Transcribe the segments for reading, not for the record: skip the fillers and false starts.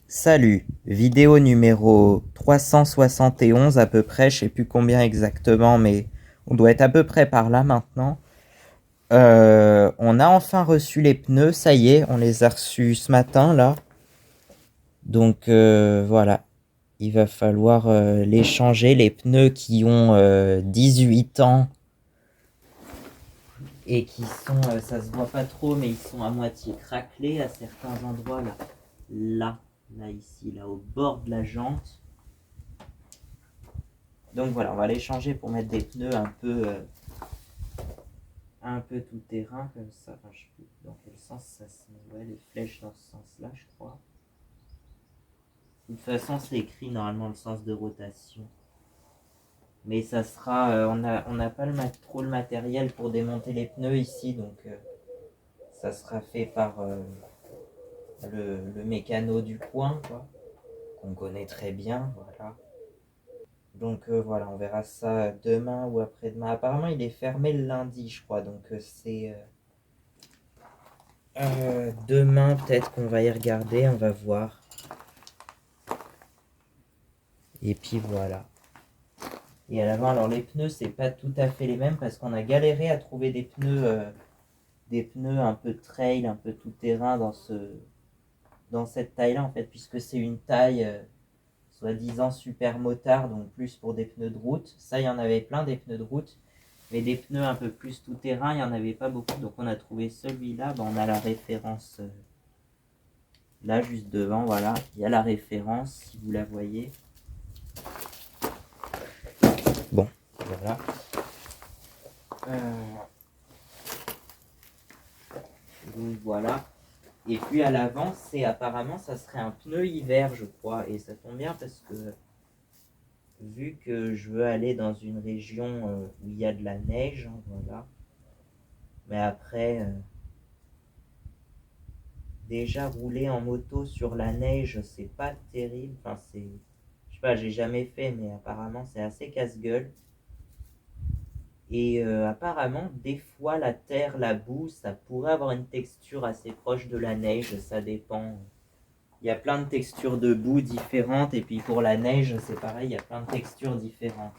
Salut, vidéo numéro 371 à peu près, je sais plus combien exactement, mais on doit être à peu près par là maintenant. On a enfin reçu les pneus, ça y est, on les a reçus ce matin là. Donc voilà, il va falloir les changer, les pneus qui ont 18 ans et qui sont, ça se voit pas trop, mais ils sont à moitié craquelés à certains endroits là. Là ici, là au bord de la jante. Donc voilà, on va les changer pour mettre des pneus un peu tout terrain comme ça. Enfin, je sais plus dans quel sens ça se met. Ouais, les flèches dans ce sens-là, je crois. De toute façon, c'est écrit normalement le sens de rotation. Mais ça sera, on n'a pas trop le matériel pour démonter les pneus ici, donc ça sera fait par le mécano du coin, quoi, qu'on connaît très bien, voilà. Donc voilà, on verra ça demain ou après-demain. Apparemment, il est fermé le lundi, je crois. Donc c'est demain, peut-être qu'on va y regarder, on va voir. Et puis voilà. Et à l'avant, alors les pneus, c'est pas tout à fait les mêmes parce qu'on a galéré à trouver des pneus un peu trail, un peu tout terrain dans cette taille-là en fait, puisque c'est une taille soi-disant super motard, donc plus pour des pneus de route. Ça, il y en avait plein des pneus de route. Mais des pneus un peu plus tout terrain, il n'y en avait pas beaucoup. Donc on a trouvé celui-là. Ben, on a la référence là juste devant. Voilà, il y a la référence si vous la voyez. Bon, voilà. Donc voilà. Et puis à l'avant, c'est apparemment ça serait un pneu hiver, je crois. Et ça tombe bien parce que vu que je veux aller dans une région où il y a de la neige, hein, voilà. Mais après, déjà rouler en moto sur la neige, c'est pas terrible. Enfin, c'est, je sais pas, j'ai jamais fait, mais apparemment c'est assez casse-gueule. Et apparemment, des fois, la terre, la boue, ça pourrait avoir une texture assez proche de la neige. Ça dépend. Il y a plein de textures de boue différentes. Et puis pour la neige, c'est pareil, il y a plein de textures différentes.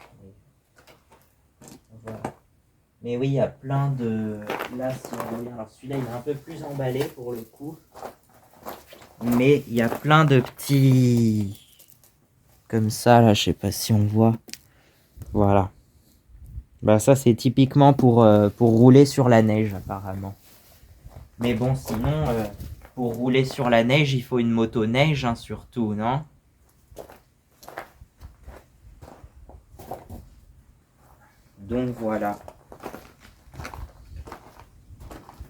Voilà. Mais oui, il y a plein de. Là, si on regarde, alors celui-là, il est un peu plus emballé pour le coup. Mais il y a plein de petits. Comme ça, là, je sais pas si on voit. Voilà. Bah, ça, c'est typiquement pour rouler sur la neige, apparemment. Mais bon, sinon, pour rouler sur la neige, il faut une moto neige, hein, surtout, non? Donc voilà.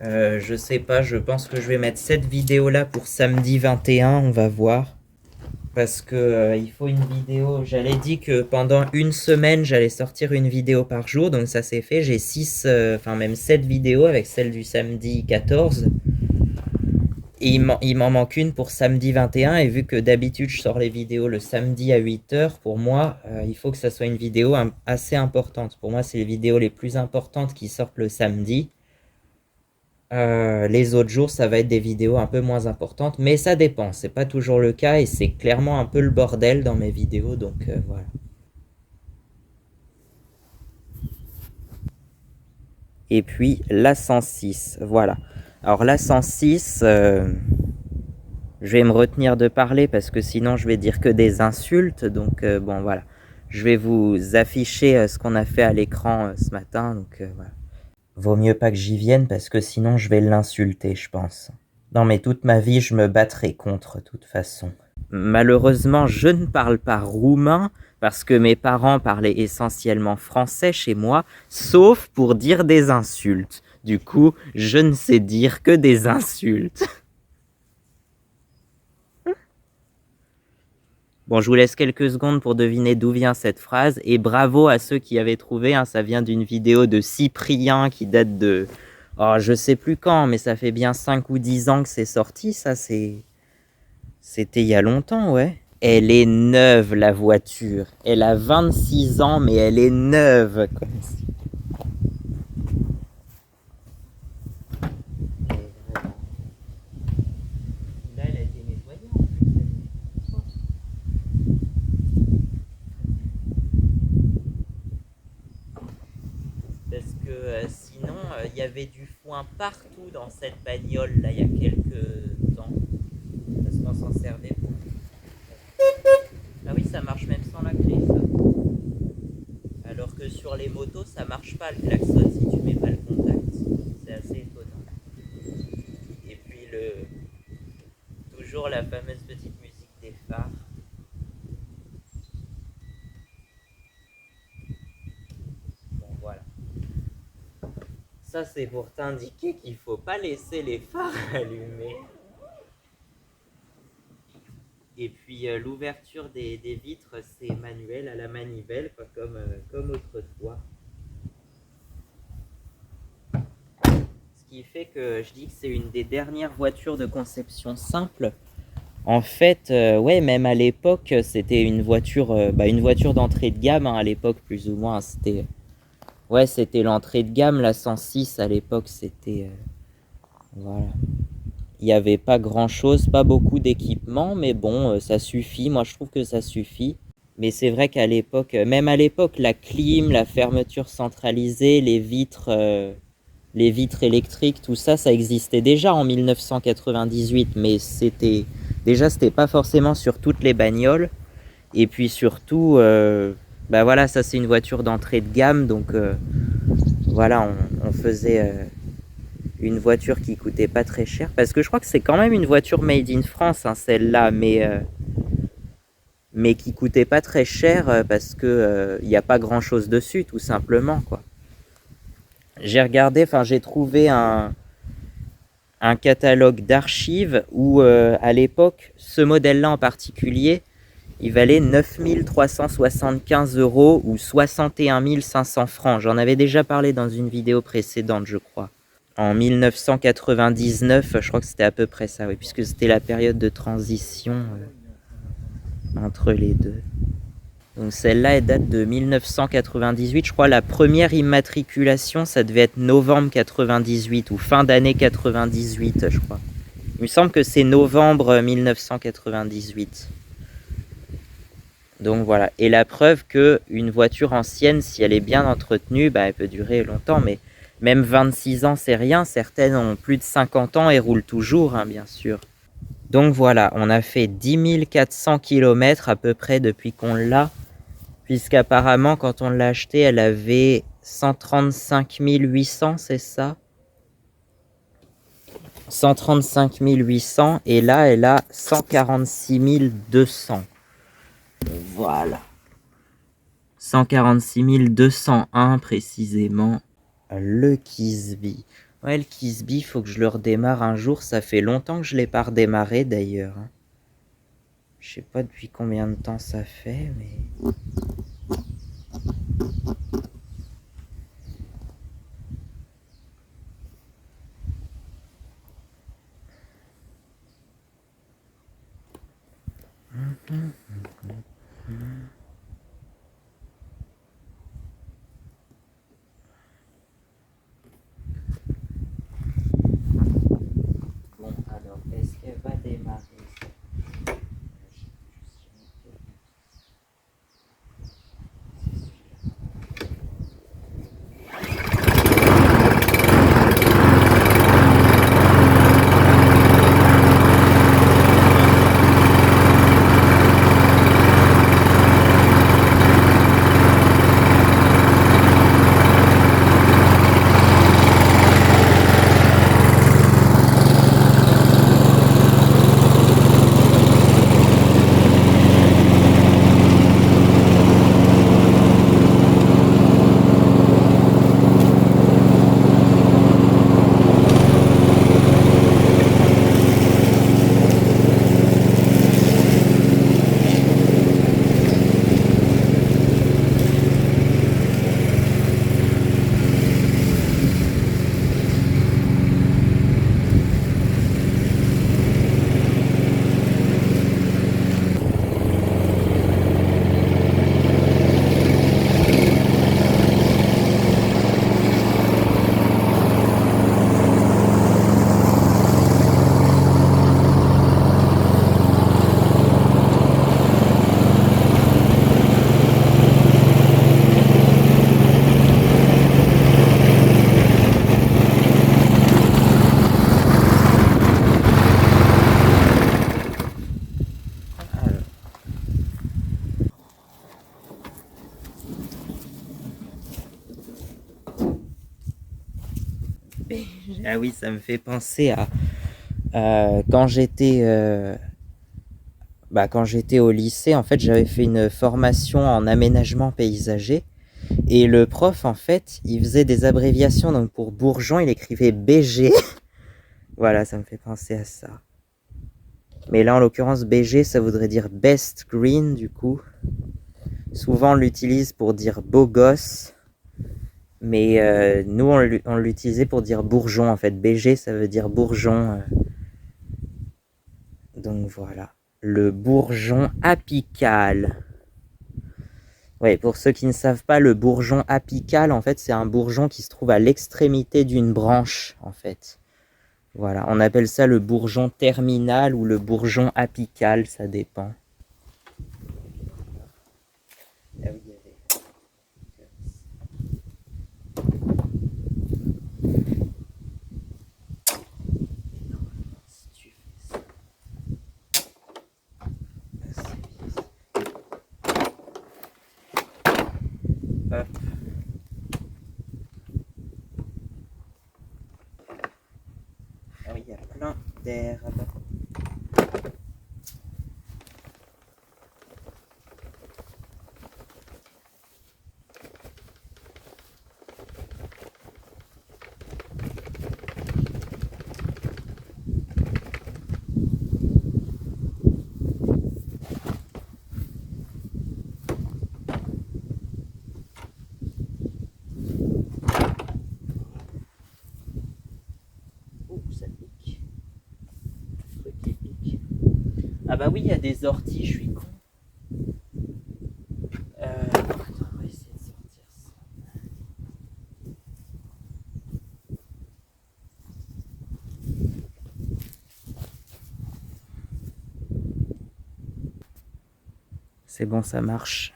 Je sais pas, je pense que je vais mettre cette vidéo-là pour samedi 21, on va voir. Parce que il faut une vidéo. J'allais dit que pendant une semaine, j'allais sortir une vidéo par jour, donc ça s'est fait. J'ai 6, enfin même 7 vidéos avec celle du samedi 14. Et il m'en manque une pour samedi 21. Et vu que d'habitude je sors les vidéos le samedi à 8h, pour moi, il faut que ça soit une vidéo assez importante. Pour moi, c'est les vidéos les plus importantes qui sortent le samedi. Les autres jours, ça va être des vidéos un peu moins importantes, mais ça dépend. C'est pas toujours le cas et c'est clairement un peu le bordel dans mes vidéos, donc voilà. Et puis la 106, voilà. Alors la 106, je vais me retenir de parler parce que sinon je vais dire que des insultes, donc bon voilà. Je vais vous afficher ce qu'on a fait à l'écran ce matin, donc voilà. Vaut mieux pas que j'y vienne parce que sinon je vais l'insulter, je pense. Non mais toute ma vie je me battrai contre, de toute façon. Malheureusement, je ne parle pas roumain parce que mes parents parlaient essentiellement français chez moi, sauf pour dire des insultes. Du coup, je ne sais dire que des insultes. Bon, je vous laisse quelques secondes pour deviner d'où vient cette phrase. Et bravo à ceux qui avaient trouvé, hein, ça vient d'une vidéo de Cyprien qui date de... Oh, je sais plus quand, mais ça fait bien 5 ou 10 ans que c'est sorti, ça c'était il y a longtemps, ouais. Elle est neuve, la voiture. Elle a 26 ans, mais elle est neuve. Là, elle a été nettoyée en plus. avait du foin partout dans cette bagnole là il y a quelques temps. Parce qu'on s'en servait pour. Ah oui, ça marche même sans la clé, ça. Alors que sur les motos, ça marche pas le klaxon si tu mets pas le contact. C'est assez étonnant. Et puis toujours la fameuse petite musique des phares. Bon, voilà. Ça, c'est pour t'indiquer qu'il faut pas laisser les phares allumés. Et puis l'ouverture des vitres, c'est manuel à la manivelle, pas comme autrefois. Ce qui fait que je dis que c'est une des dernières voitures de conception simple. En fait, ouais, même à l'époque, c'était une voiture d'entrée de gamme, hein, à l'époque plus ou moins. C'était l'entrée de gamme, la 106 à l'époque, c'était voilà. Il n'y avait pas grand-chose, pas beaucoup d'équipement, mais bon, ça suffit. Moi, je trouve que ça suffit. Mais c'est vrai qu'à l'époque, même à l'époque, la clim, la fermeture centralisée, les vitres électriques, tout ça, ça existait déjà en 1998. Mais c'était pas forcément sur toutes les bagnoles. Et puis surtout, bah voilà, ça c'est une voiture d'entrée de gamme, donc voilà, on faisait une voiture qui coûtait pas très cher, parce que je crois que c'est quand même une voiture made in France, hein, celle-là, mais qui coûtait pas très cher parce que il n'y a pas grand-chose dessus, tout simplement, quoi. J'ai regardé, enfin j'ai trouvé un catalogue d'archives où à l'époque, ce modèle-là en particulier, il valait 9 375 € ou 61 500 francs. J'en avais déjà parlé dans une vidéo précédente, je crois. En 1999, je crois que c'était à peu près ça, oui, puisque c'était la période de transition entre les deux. Donc celle-là, elle date de 1998. Je crois la première immatriculation, ça devait être novembre 98 ou fin d'année 98, je crois. Il me semble que c'est novembre 1998. Donc voilà. Et la preuve qu'une voiture ancienne, si elle est bien entretenue, bah, elle peut durer longtemps, mais même 26 ans, c'est rien. Certaines ont plus de 50 ans et roulent toujours, hein, bien sûr. Donc voilà, on a fait 10 400 km à peu près depuis qu'on l'a. Puisqu'apparemment, quand on l'a achetée, elle avait 135 800, c'est ça? 135 800, et là, elle a 146 200. Voilà. 146 201 précisément. Le Kisby. Ouais, le Kisby, faut que je le redémarre un jour. Ça fait longtemps que je l'ai pas redémarré d'ailleurs. Je sais pas depuis combien de temps ça fait, mais... Bon, alors, est-ce qu'elle va démarrer? Ah oui, ça me fait penser à quand j'étais au lycée, en fait, j'avais fait une formation en aménagement paysager. Et le prof, en fait, il faisait des abréviations. Donc pour bourgeon, il écrivait BG. Voilà, ça me fait penser à ça. Mais là, en l'occurrence, BG, ça voudrait dire best green, du coup. Souvent, on l'utilise pour dire beau gosse. Mais nous, on l'utilisait pour dire bourgeon, en fait. BG, ça veut dire bourgeon. Donc voilà. Le bourgeon apical. Ouais, pour ceux qui ne savent pas, le bourgeon apical, en fait, c'est un bourgeon qui se trouve à l'extrémité d'une branche, en fait. Voilà, on appelle ça le bourgeon terminal ou le bourgeon apical, ça dépend. Ah oui, hop. Ah oui, il y a plein d'herbes. Oh, ça pique. Le truc qui pique. Ah bah oui, il y a des orties, je suis con. Attends, on va essayer de sortir ça. C'est bon, ça marche.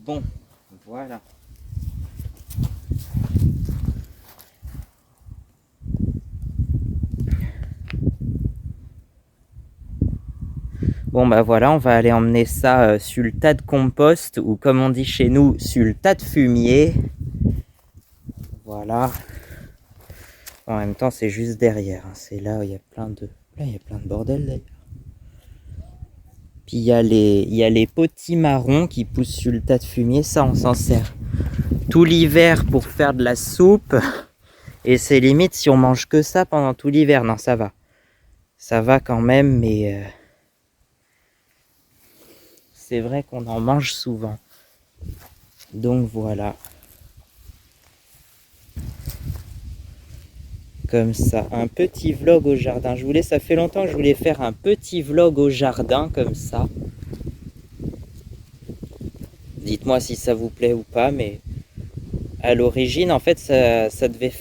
Bon, voilà. Bon bah voilà, on va aller emmener ça sur le tas de compost, ou comme on dit chez nous, sur le tas de fumier. Voilà. En même temps, c'est juste derrière. Hein. C'est là où il y a plein de... Là, il y a plein de bordel d'ailleurs. Puis il y a les potimarrons qui poussent sur le tas de fumier. Ça, on s'en sert tout l'hiver pour faire de la soupe. Et c'est limite si on mange que ça pendant tout l'hiver. Non, ça va. Ça va quand même, mais... c'est vrai qu'on en mange souvent. Donc voilà. Comme ça, un petit vlog au jardin. Ça fait longtemps que je voulais faire un petit vlog au jardin comme ça. Dites-moi si ça vous plaît ou pas, mais à l'origine, en fait, ça devait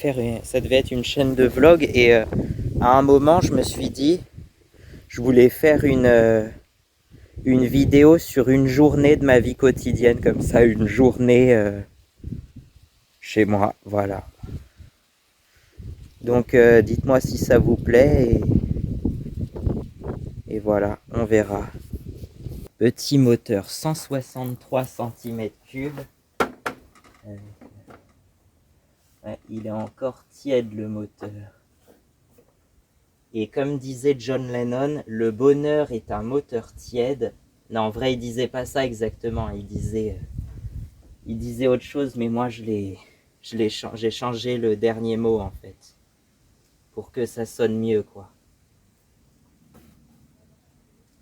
être une chaîne de vlog. Et à un moment, je me suis dit, je voulais faire une vidéo sur une journée de ma vie quotidienne, comme ça, une journée chez moi, voilà. Donc, dites-moi si ça vous plaît, et voilà, on verra. Petit moteur, 163 cm3. Ouais, il est encore tiède, le moteur. Et comme disait John Lennon, le bonheur est un moteur tiède. Non, en vrai, il disait pas ça exactement. Il disait autre chose, mais moi, j'ai changé le dernier mot, en fait. Pour que ça sonne mieux, quoi.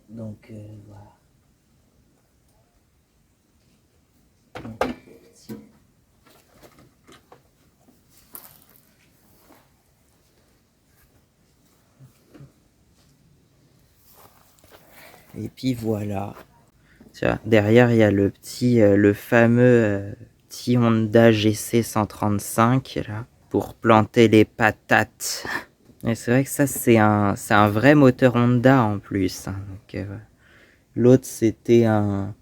Donc, voilà. Et puis voilà. Tiens, derrière, il y a le fameux petit Honda GC 135 là, pour planter les patates. Et c'est vrai que ça, c'est un vrai moteur Honda en plus. Hein. Donc, l'autre, c'était un...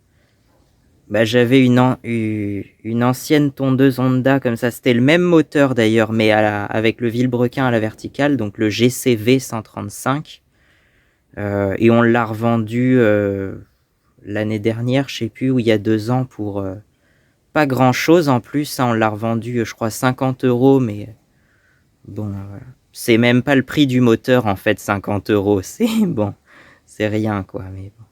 Bah, j'avais une ancienne tondeuse Honda comme ça. C'était le même moteur d'ailleurs, mais avec le vilebrequin à la verticale, donc le GCV 135. Et on l'a revendu l'année dernière, je sais plus, ou il y a 2 ans, pour pas grand chose en plus. Hein, on l'a revendu, je crois, 50 €, mais bon, c'est même pas le prix du moteur en fait, 50 €. C'est bon, c'est rien quoi, mais bon.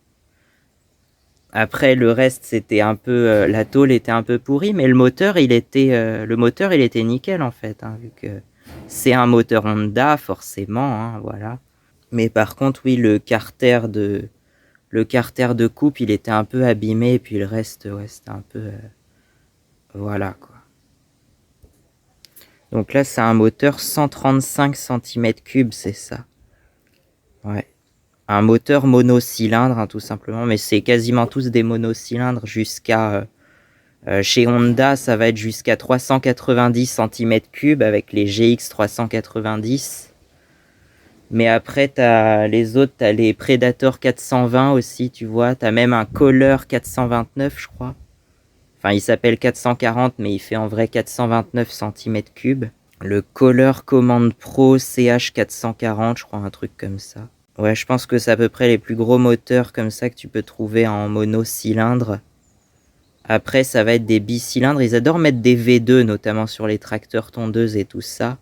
Après, le reste, c'était un peu, la tôle était un peu pourrie, mais le moteur, il était nickel en fait, hein, vu que c'est un moteur Honda, forcément, hein, voilà. Mais par contre, oui, le carter de coupe, il était un peu abîmé, et puis le reste, ouais, c'était un peu, voilà quoi. Donc là, c'est un moteur 135 cm3, c'est ça. Ouais. Un moteur monocylindre, hein, tout simplement, mais c'est quasiment tous des monocylindres jusqu'à... chez Honda, ça va être jusqu'à 390 cm3 avec les GX 390. Mais après, les autres, t'as les Predator 420 aussi, tu vois. T'as même un Kohler 429, je crois. Enfin, il s'appelle 440, mais il fait en vrai 429 cm3. Le Kohler Command Pro CH 440, je crois, un truc comme ça. Ouais, je pense que c'est à peu près les plus gros moteurs comme ça que tu peux trouver en monocylindre. Après, ça va être des bicylindres. Ils adorent mettre des V2, notamment sur les tracteurs tondeuses et tout ça.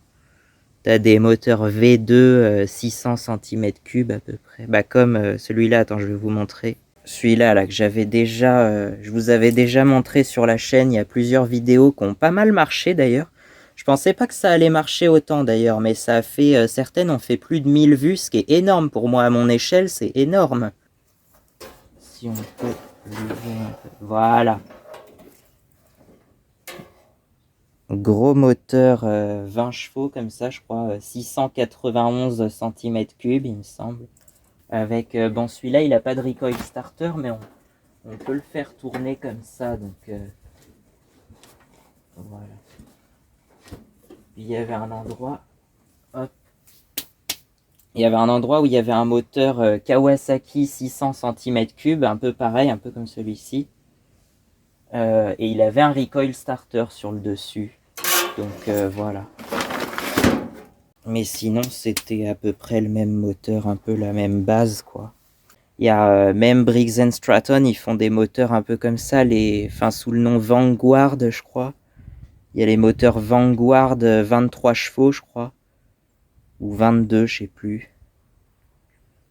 T'as des moteurs V2 600 cm3 à peu près. Bah comme celui-là, attends, je vais vous montrer. Celui-là là, que je vous avais déjà montré sur la chaîne. Il y a plusieurs vidéos qui ont pas mal marché d'ailleurs. Je pensais pas que ça allait marcher autant d'ailleurs, mais ça a fait, certaines ont fait plus de 1000 vues, ce qui est énorme pour moi à mon échelle, c'est énorme. Si on peut l'ouvrir un peu. Voilà. Gros moteur 20 chevaux comme ça, je crois, 691 cm3, il me semble. Avec, bon, celui-là, il n'a pas de recoil starter, mais on peut le faire tourner comme ça, donc voilà. Puis il y avait un endroit, hop, il y avait un endroit où il y avait un moteur Kawasaki 600 cm3, un peu pareil, un peu comme celui-ci. Et il avait un recoil starter sur le dessus, donc voilà. Mais sinon, c'était à peu près le même moteur, un peu la même base, quoi. Il y a même Briggs & Stratton, ils font des moteurs un peu comme ça, enfin, sous le nom Vanguard, je crois. Il y a les moteurs Vanguard 23 chevaux, je crois. Ou 22, je sais plus.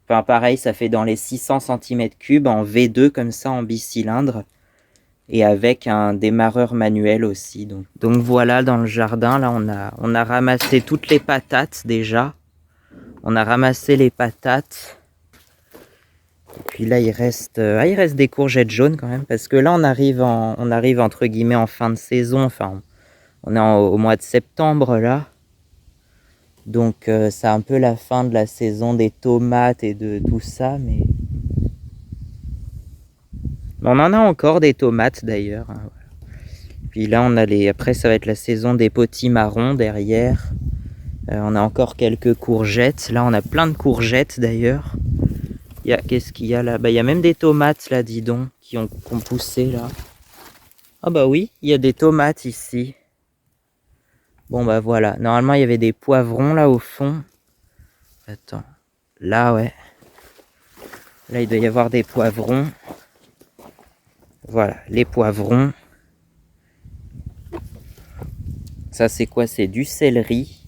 Enfin, pareil, ça fait dans les 600 cm3 en V2, comme ça, en bicylindre. Et avec un démarreur manuel aussi. Donc voilà, dans le jardin, là, on a ramassé toutes les patates déjà. On a ramassé les patates. Et puis là, il reste des courgettes jaunes quand même. Parce que là, on arrive entre guillemets en fin de saison. Enfin, on est au mois de septembre là. Donc c'est un peu la fin de la saison des tomates et de tout ça. Mais on en a encore des tomates d'ailleurs. Hein, voilà. Puis là, après, ça va être la saison des potimarrons derrière. On a encore quelques courgettes. Là, on a plein de courgettes d'ailleurs. Qu'est-ce qu'il y a là? Bah, il y a même des tomates là, dis donc, qui ont poussé là. Ah bah oui, il y a des tomates ici. Bon bah voilà. Normalement, il y avait des poivrons là au fond. Attends. Là, ouais. Là, il doit y avoir des poivrons. Voilà, les poivrons. Ça, c'est quoi? C'est du céleri.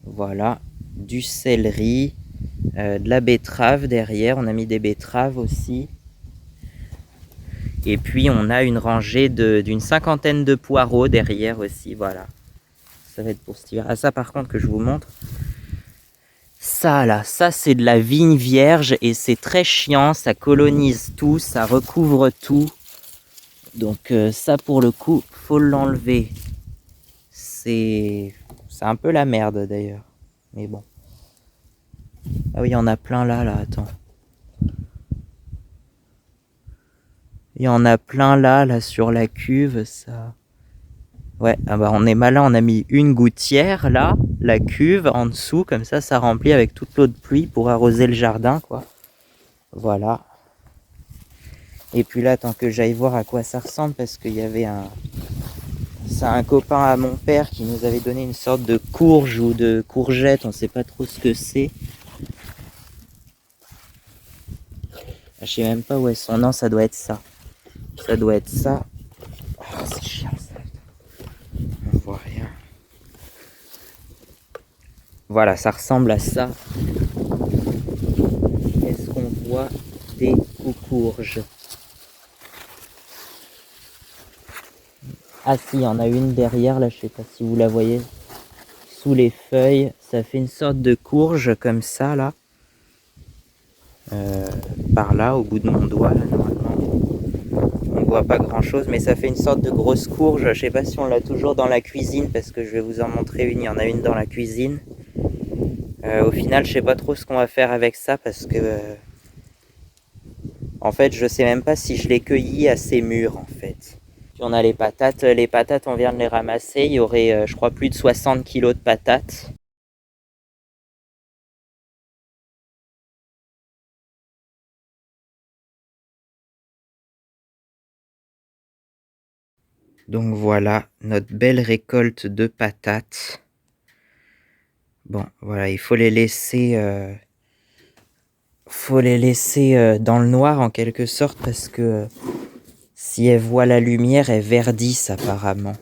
Voilà, du céleri. De la betterave derrière. On a mis des betteraves aussi. Et puis, on a une rangée d'une cinquantaine de poireaux derrière aussi. Voilà. Ça va être pour cet hiver. Ah, ça, par contre, que je vous montre. Ça, là, ça, c'est de la vigne vierge et c'est très chiant. Ça colonise tout, ça recouvre tout. Donc, ça, pour le coup, faut l'enlever. C'est un peu la merde, d'ailleurs. Mais bon. Ah oui, il y en a plein là, attends. Il y en a plein là sur la cuve, ça. Ouais, ah bah on est malin, on a mis une gouttière là, la cuve en dessous, comme ça remplit avec toute l'eau de pluie pour arroser le jardin, quoi. Voilà. Et puis là, tant que j'aille voir à quoi ça ressemble, parce qu'il y avait c'est un copain à mon père qui nous avait donné une sorte de courge ou de courgette, on sait pas trop ce que c'est. Je sais même pas où est son nom, ça doit être ça. Ça doit être ça. Oh, c'est chiant ça. On voit rien. Voilà, ça ressemble à ça. Est-ce qu'on voit des coucourges? Ah si, il y en a une derrière, là, je sais pas si vous la voyez. Sous les feuilles, ça fait une sorte de courge comme ça, là. Par là, au bout de mon doigt, là, normalement. On voit pas grand chose, mais ça fait une sorte de grosse courge. Je sais pas si on l'a toujours dans la cuisine, parce que je vais vous en montrer une. Il y en a une dans la cuisine. Au final, je sais pas trop ce qu'on va faire avec ça, parce que... en fait, je sais même pas si je l'ai cueilli assez mûr, en fait. Puis on a les patates. Les patates, on vient de les ramasser. Il y aurait, je crois, plus de 60 kilos de patates. Donc voilà, notre belle récolte de patates. Bon, voilà, il faut les laisser... dans le noir en quelque sorte parce que si elles voient la lumière, elles verdissent apparemment.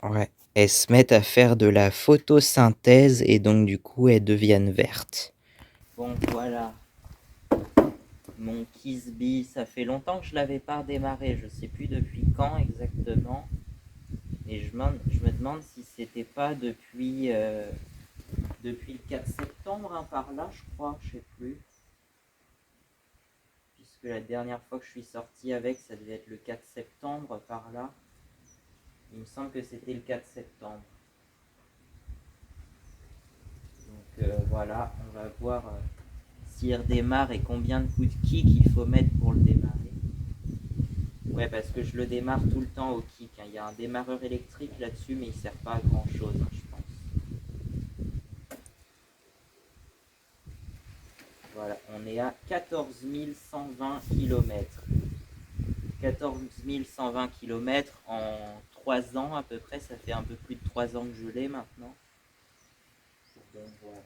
Ouais, elles se mettent à faire de la photosynthèse et donc du coup elles deviennent vertes. Bon voilà, mon Kisby, ça fait longtemps que je l'avais pas redémarré, je sais plus depuis quand exactement. Et je me demande si c'était pas depuis le 4 septembre, hein, par là je crois, je sais plus. Puisque la dernière fois que je suis sorti avec, ça devait être le 4 septembre par là. Il me semble que c'était le 4 septembre. Donc voilà, on va voir s'il redémarre et combien de coups de kick il faut mettre pour le démarrer. Ouais, parce que je le démarre tout le temps au kick, hein. Il y a un démarreur électrique là-dessus, mais il sert pas à grand chose, hein, je pense. Voilà, on est à 14 120 km. 14 120 km en 3 ans à peu près, ça fait un peu plus de 3 ans que je l'ai maintenant. Donc voilà.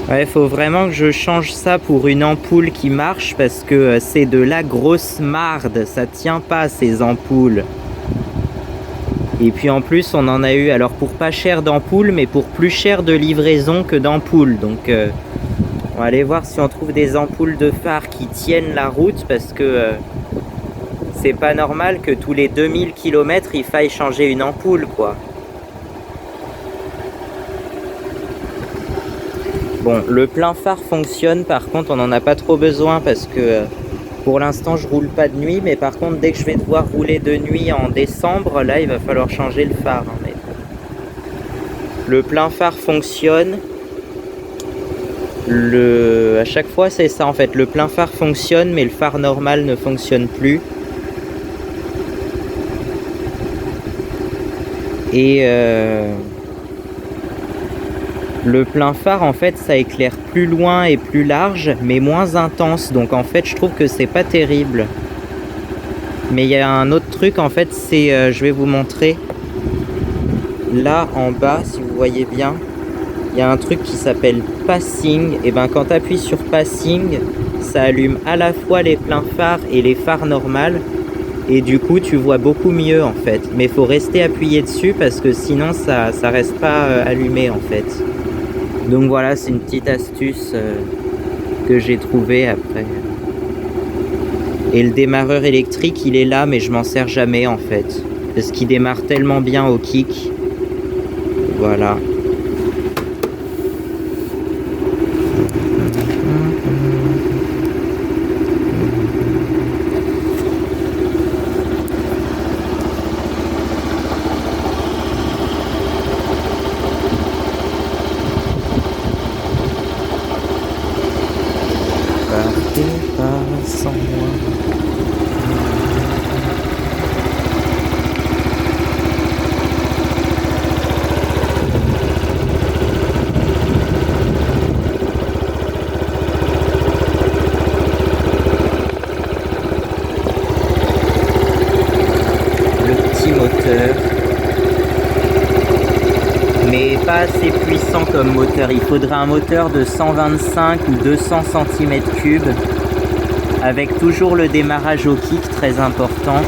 Ouais, faut vraiment que je change ça pour une ampoule qui marche parce que c'est de la grosse marde, ça tient pas ces ampoules. Et puis en plus on en a eu alors pour pas cher d'ampoules mais pour plus cher de livraison que d'ampoules. Donc on va aller voir si on trouve des ampoules de phare qui tiennent la route parce que c'est pas normal que tous les 2000 km il faille changer une ampoule quoi. Bon, le plein phare fonctionne, par contre on n'en a pas trop besoin parce que Pour l'instant, je roule pas de nuit, mais par contre, dès que je vais devoir rouler de nuit en décembre, là, il va falloir changer le phare. Hein, mais... Le plein phare fonctionne. À chaque fois, c'est ça en fait. Le plein phare fonctionne, mais le phare normal ne fonctionne plus. Et le plein phare, en fait, ça éclaire plus loin et plus large, mais moins intense. Donc en fait, je trouve que c'est pas terrible. Mais il y a un autre truc, en fait, c'est, je vais vous montrer. Là, en bas, si vous voyez bien, il y a un truc qui s'appelle Passing. Et ben, quand tu appuies sur Passing, ça allume à la fois les pleins phares et les phares normales. Et du coup, tu vois beaucoup mieux, en fait. Mais il faut rester appuyé dessus parce que sinon, ça reste pas allumé, en fait. Donc voilà, c'est une petite astuce que j'ai trouvée après. Et le démarreur électrique, il est là, mais je m'en sers jamais en fait. Parce qu'il démarre tellement bien au kick. Voilà. Partez pas sans moi. Moteur, mais pas assez puissant comme moteur. Il faudrait un moteur de 125 ou 200 cm3 avec toujours le démarrage au kick très important.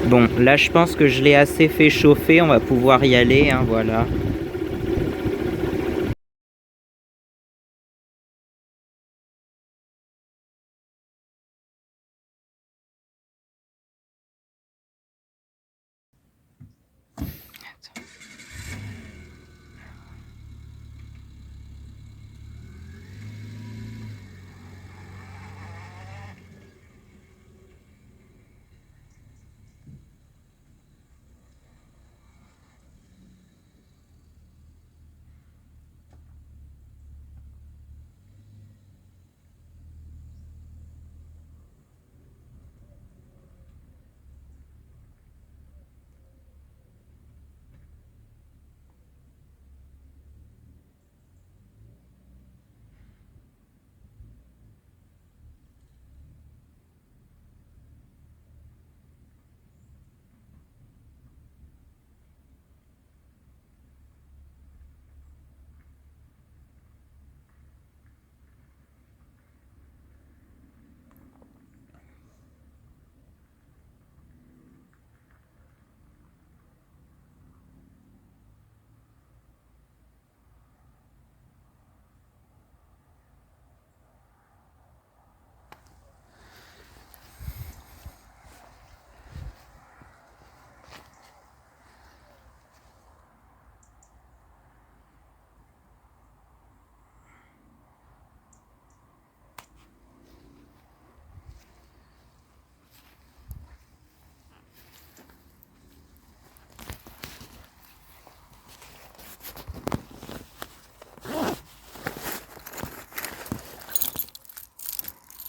Bon, là je pense que je l'ai assez fait chauffer, on va pouvoir y aller, hein, voilà.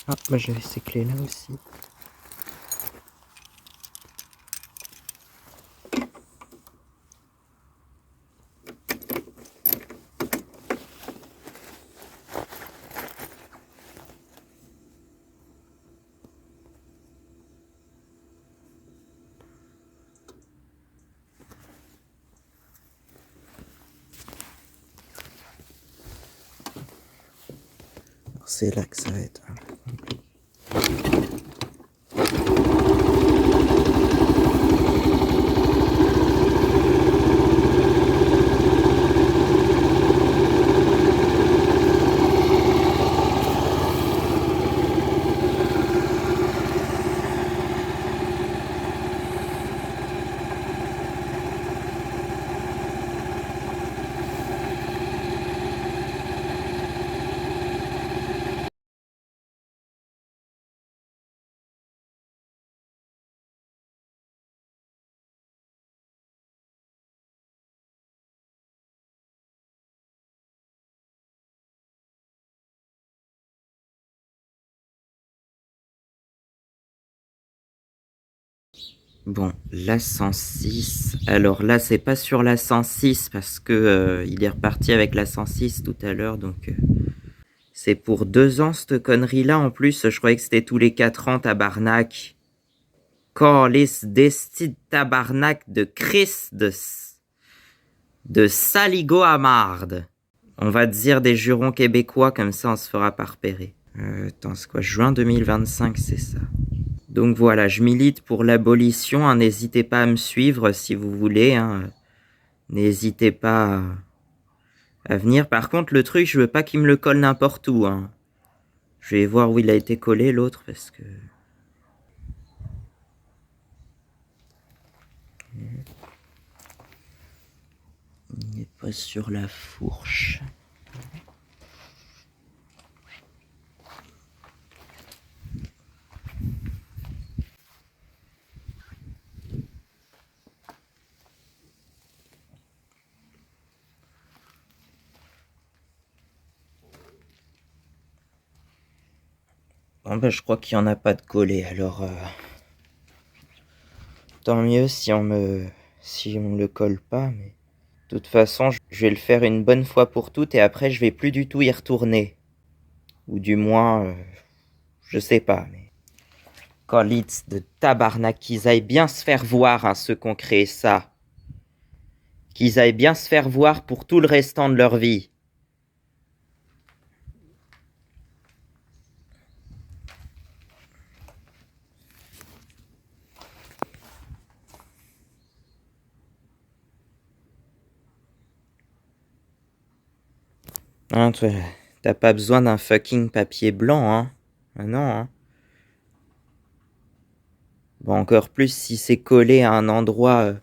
Ah, moi j'avais ces clés là aussi. C'est là que ça va être. Bon, la 106. Alors là, c'est pas sur la 106 parce que il est reparti avec la 106 tout à l'heure, donc c'est pour 2 ans cette connerie-là. En plus, je croyais que c'était tous les 4 ans, tabarnak. Calice d'esti tabarnak de Chris de saligo à marde. On va dire des jurons québécois, comme ça on se fera pas repérer. Attends, c'est quoi? Juin 2025, c'est ça. Donc voilà, je milite pour l'abolition, hein, n'hésitez pas à me suivre si vous voulez, hein. N'hésitez pas à venir. Par contre, le truc, je veux pas qu'il me le colle n'importe où, hein. Je vais voir où il a été collé, l'autre, parce que... Il n'est pas sur la fourche. Bon ben, je crois qu'il n'y en a pas de collé, alors... Tant mieux si on me le colle pas, mais... De toute façon, je vais le faire une bonne fois pour toutes et après je vais plus du tout y retourner. Ou du moins, je sais pas, mais... Calice de tabarnak, qu'ils aillent bien se faire voir, hein, ceux qui ont créé ça. Qu'ils aillent bien se faire voir pour tout le restant de leur vie. Hein, toi, t'as pas besoin d'un fucking papier blanc, hein. Ah non, hein. Bon, encore plus si c'est collé à un endroit...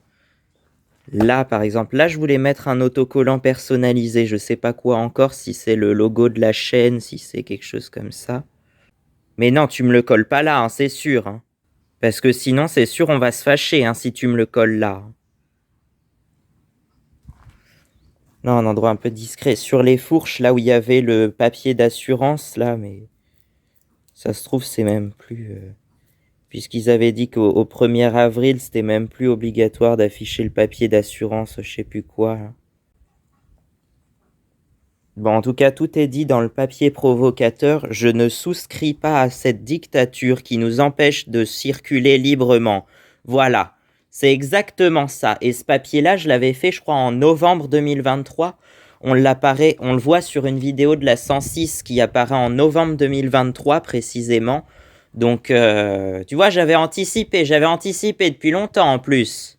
Là, par exemple, là, je voulais mettre un autocollant personnalisé. Je sais pas quoi encore, si c'est le logo de la chaîne, si c'est quelque chose comme ça. Mais non, tu me le colles pas là, hein, c'est sûr. Hein. Parce que sinon, c'est sûr, on va se fâcher hein, si tu me le colles là. Non, un endroit un peu discret. Sur les fourches, là où il y avait le papier d'assurance, là, mais... Ça se trouve, c'est même plus... Puisqu'ils avaient dit qu'au 1er avril, c'était même plus obligatoire d'afficher le papier d'assurance, je sais plus quoi. Là. Bon, en tout cas, tout est dit dans le papier provocateur. Je ne souscris pas à cette dictature qui nous empêche de circuler librement. Voilà, c'est exactement ça. Et ce papier-là, je l'avais fait, je crois, en novembre 2023. On le voit sur une vidéo de la 106 qui apparaît en novembre 2023 précisément. Donc, tu vois, j'avais anticipé depuis longtemps en plus.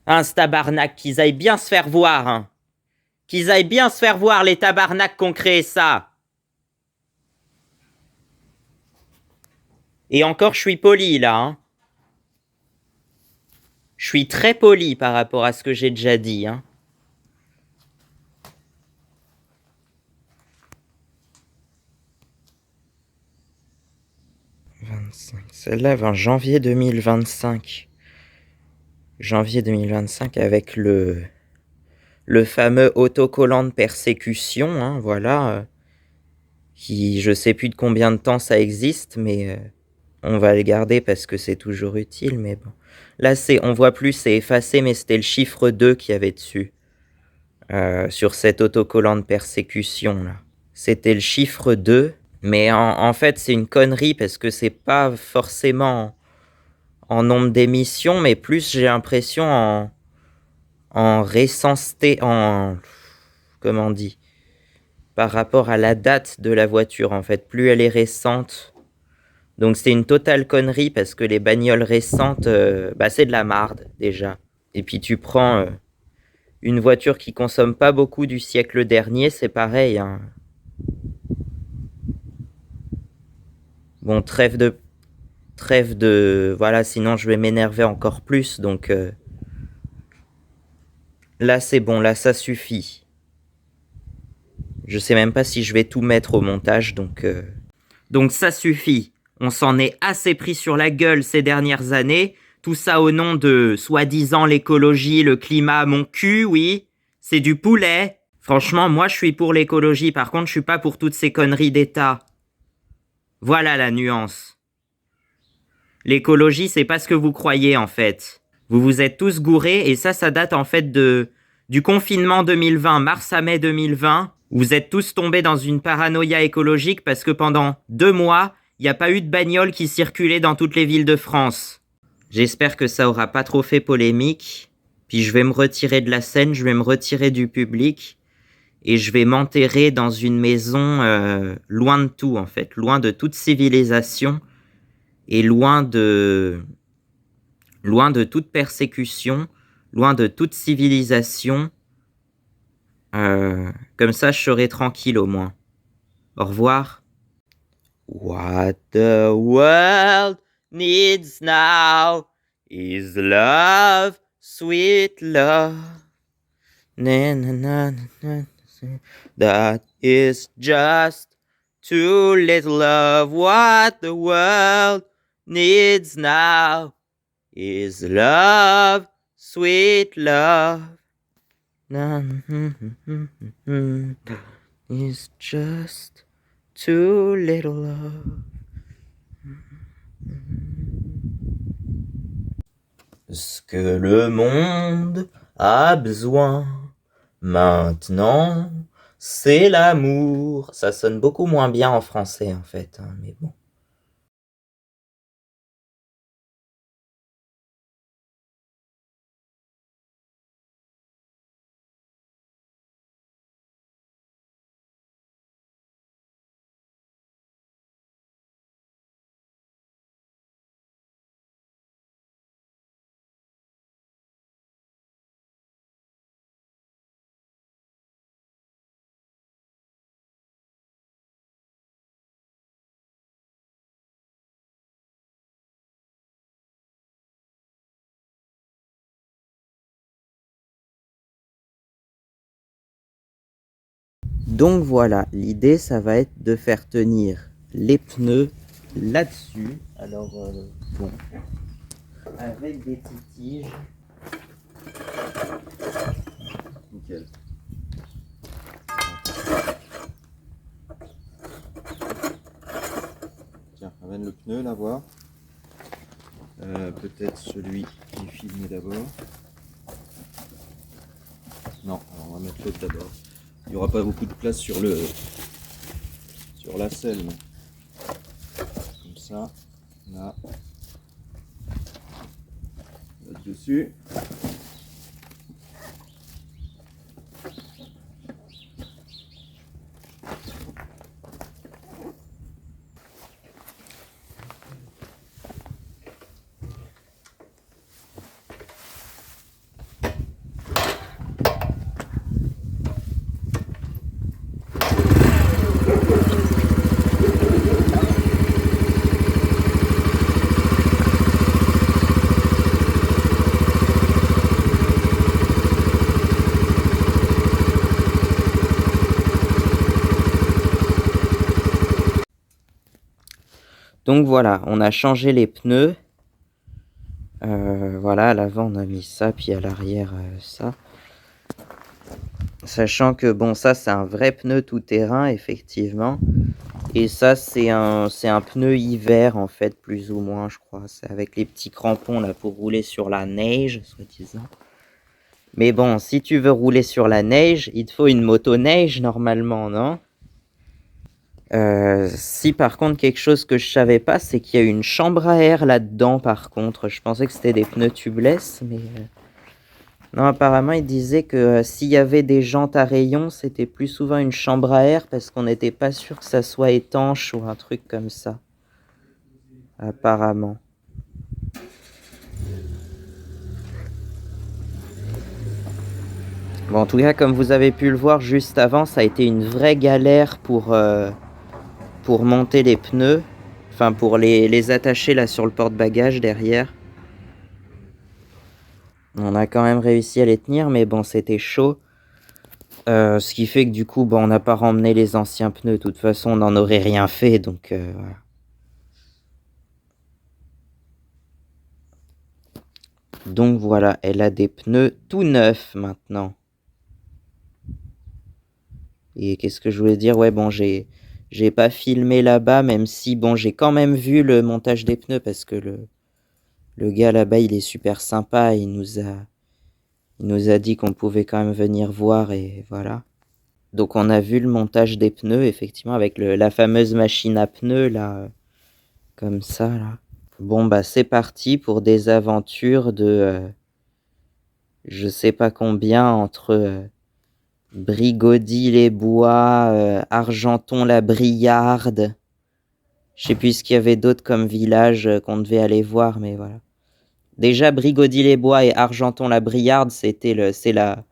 Hein, ce tabarnak, qu'ils aillent bien se faire voir, hein. Qu'ils aillent bien se faire voir, les tabarnaks qui ont créé ça. Et encore, je suis poli, là. Hein. Je suis très poli par rapport à ce que j'ai déjà dit. Hein. Celle-là va en janvier 2025. Janvier 2025 avec le fameux autocollant de persécution. Hein, voilà. Qui, je sais plus de combien de temps ça existe, mais on va le garder parce que c'est toujours utile. Mais bon. Là, on voit plus, c'est effacé, mais c'était le chiffre 2 qu'il y avait dessus. Sur cet autocollant de persécution là. C'était le chiffre 2, mais en fait c'est une connerie parce que c'est pas forcément en nombre d'émissions, mais plus j'ai l'impression en récenseté, comment on dit, par rapport à la date de la voiture, en fait. Plus elle est récente. Donc c'est une totale connerie parce que les bagnoles récentes, c'est de la marde, déjà. Et puis tu prends une voiture qui consomme pas beaucoup du siècle dernier, c'est pareil, hein. Bon, trêve de... Voilà, sinon je vais m'énerver encore plus, donc... Là, c'est bon, là, ça suffit. Je sais même pas si je vais tout mettre au montage, donc... Donc ça suffit. On s'en est assez pris sur la gueule ces dernières années. Tout ça au nom de, soi-disant, l'écologie, le climat, mon cul, oui. C'est du poulet. Franchement, moi, je suis pour l'écologie. Par contre, je suis pas pour toutes ces conneries d'État. Voilà la nuance. L'écologie, c'est pas ce que vous croyez, en fait. Vous vous êtes tous gourés, et ça date, en fait, du confinement 2020, mars à mai 2020. Vous êtes tous tombés dans une paranoïa écologique parce que pendant 2 mois, il n'y a pas eu de bagnole qui circulait dans toutes les villes de France. J'espère que ça aura pas trop fait polémique. Puis je vais me retirer de la scène, je vais me retirer du public. Et je vais m'enterrer dans une maison loin de tout, en fait. Loin de toute civilisation. Et loin de toute persécution. Loin de toute civilisation. Comme ça, je serai tranquille au moins. Au revoir. What the world needs now is love, sweet love. Na, na, na, na, na. That is just too little love. What the world needs now is love, sweet love. Is just too little love. Ce que le monde a besoin maintenant, c'est l'amour. Ça sonne beaucoup moins bien en français en fait, hein, mais bon. Donc voilà, l'idée ça va être de faire tenir les pneus là-dessus. Alors bon, avec des petites tiges. Nickel. Tiens, ramène le pneu là voir. Peut-être celui qui est filmé d'abord. Non, alors on va mettre l'autre d'abord. Il n'y aura pas beaucoup de place sur la selle. Comme ça, là, là-dessus. Donc voilà, on a changé les pneus. Voilà, à l'avant on a mis ça, puis à l'arrière ça. Sachant que bon, ça c'est un vrai pneu tout-terrain effectivement. Et ça c'est un pneu hiver en fait, plus ou moins je crois. C'est avec les petits crampons là pour rouler sur la neige, soi-disant. Mais bon, si tu veux rouler sur la neige, il te faut une moto-neige normalement, non? Si par contre quelque chose que je savais pas, c'est qu'il y a une chambre à air là-dedans par contre. Je pensais que c'était des pneus tubeless, Non, apparemment, il disait que s'il y avait des jantes à rayons, c'était plus souvent une chambre à air parce qu'on n'était pas sûr que ça soit étanche ou un truc comme ça. Apparemment. Bon, en tout cas, comme vous avez pu le voir juste avant, ça a été une vraie galère pour monter les pneus. Enfin, pour les attacher là sur le porte-bagages derrière. On a quand même réussi à les tenir, mais bon, c'était chaud. Ce qui fait que du coup, bon, on n'a pas remmené les anciens pneus. De toute façon, on n'en aurait rien fait, donc voilà. Donc voilà, elle a des pneus tout neufs maintenant. Et qu'est-ce que je voulais dire? Ouais, bon, j'ai pas filmé là-bas, même si, bon, j'ai quand même vu le montage des pneus parce que le gars là-bas, il est super sympa. Il nous a dit qu'on pouvait quand même venir voir et voilà. Donc on a vu le montage des pneus, effectivement, avec la fameuse machine à pneus, là, comme ça, là. Bon, bah c'est parti pour des aventures de je sais pas combien, entre Brigody-les-Bois, Argenton-la-Briarde. Je sais plus ce qu'il y avait d'autre comme village qu'on devait aller voir, mais voilà. Déjà, Brigody-les-Bois et Argenton-la-Briarde, c'est la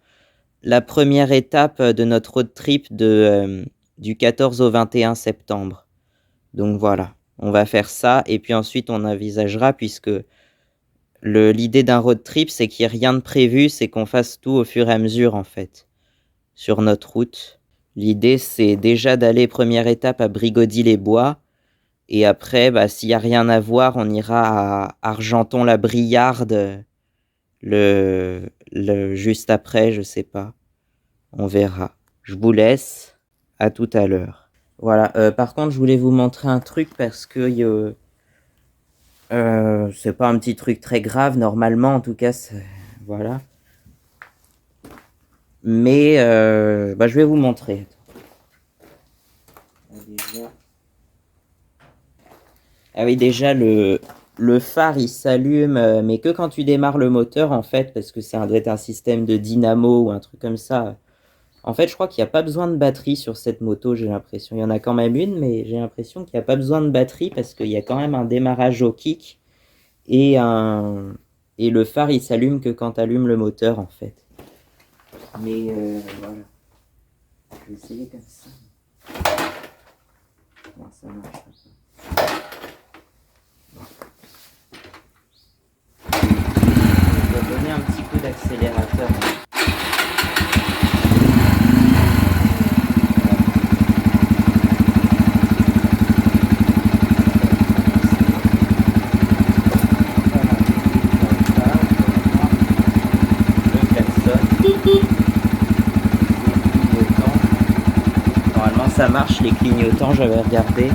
première étape de notre road trip du 14 au 21 septembre. Donc voilà, on va faire ça et puis ensuite on envisagera, puisque l'idée d'un road trip, c'est qu'il n'y ait rien de prévu, c'est qu'on fasse tout au fur et à mesure en fait, sur notre route. L'idée, c'est déjà d'aller première étape à Brigody-les-Bois et après, bah, s'il n'y a rien à voir, on ira à Argenton-la-Briarde juste après, je sais pas. On verra. Je vous laisse. À tout à l'heure. Voilà. Par contre, je voulais vous montrer un truc parce que c'est pas un petit truc très grave normalement, en tout cas. Voilà. Mais bah, je vais vous montrer. Ah oui, déjà le phare il s'allume, mais que quand tu démarres le moteur en fait, parce que ça doit être un système de dynamo ou un truc comme ça. En fait, je crois qu'il n'y a pas besoin de batterie sur cette moto, j'ai l'impression. Il y en a quand même une, mais j'ai l'impression qu'il n'y a pas besoin de batterie parce qu'il y a quand même un démarrage au kick et le phare il s'allume que quand tu allumes le moteur en fait. Mais voilà. Je vais essayer comme ça. Non, ça marche pas. Je vais donner un petit coup d'accélérateur. Normalement ça marche, les clignotants, j'avais regardé.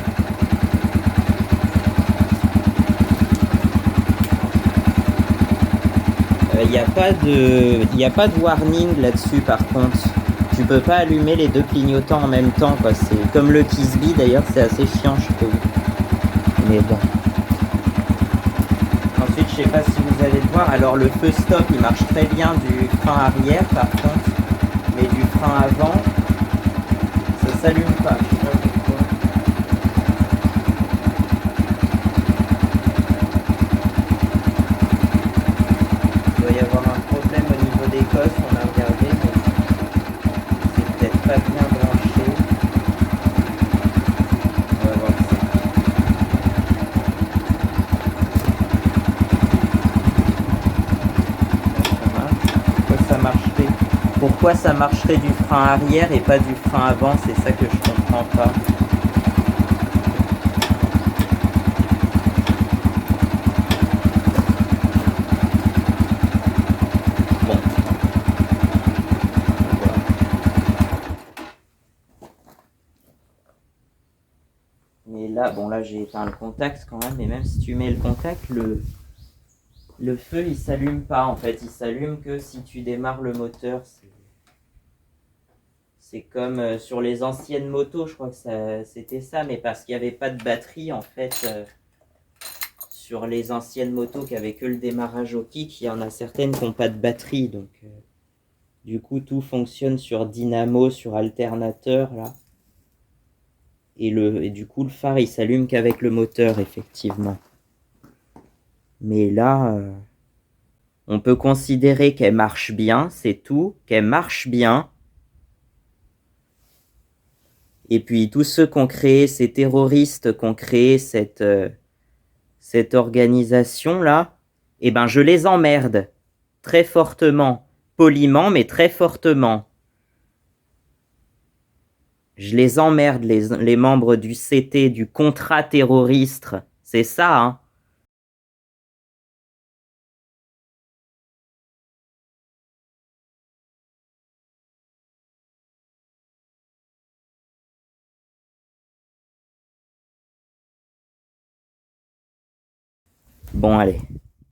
Il n'y a pas de warning là-dessus par contre. Tu peux pas allumer les deux clignotants en même temps, quoi. C'est comme le Kisby d'ailleurs, c'est assez chiant je trouve. Mais bon. Ensuite, je sais pas si vous allez le voir, alors le feu stop il marche très bien du frein arrière par contre, mais du frein avant, ça s'allume pas. Je sais pas pourquoi. Il doit y avoir un problème au niveau des cosses, on a regardé, mais c'est peut-être pas bien branché. On va voir ça. Pourquoi ça marcherait du frein arrière et pas du frein avant, c'est ça que je comprends pas. Bon. Mais là, bon là j'ai éteint le contact quand même, mais même si tu mets le contact, le feu il s'allume pas en fait, il s'allume que si tu démarres le moteur. C'est comme sur les anciennes motos, je crois que c'était ça, mais parce qu'il n'y avait pas de batterie en fait sur les anciennes motos qui avaient que le démarrage au kick, il y en a certaines qui n'ont pas de batterie. Donc, du coup, tout fonctionne sur dynamo, sur alternateur, là. Et du coup, le phare, il s'allume qu'avec le moteur, effectivement. Mais là, on peut considérer qu'elle marche bien, c'est tout, qu'elle marche bien. Et puis, tous ceux qui ont créé, ces terroristes qui ont créé cette organisation-là, eh ben, je les emmerde. Très fortement. Poliment, mais très fortement. Je les emmerde, les membres du CT, du contrat terroriste. C'est ça, hein. Bon, allez.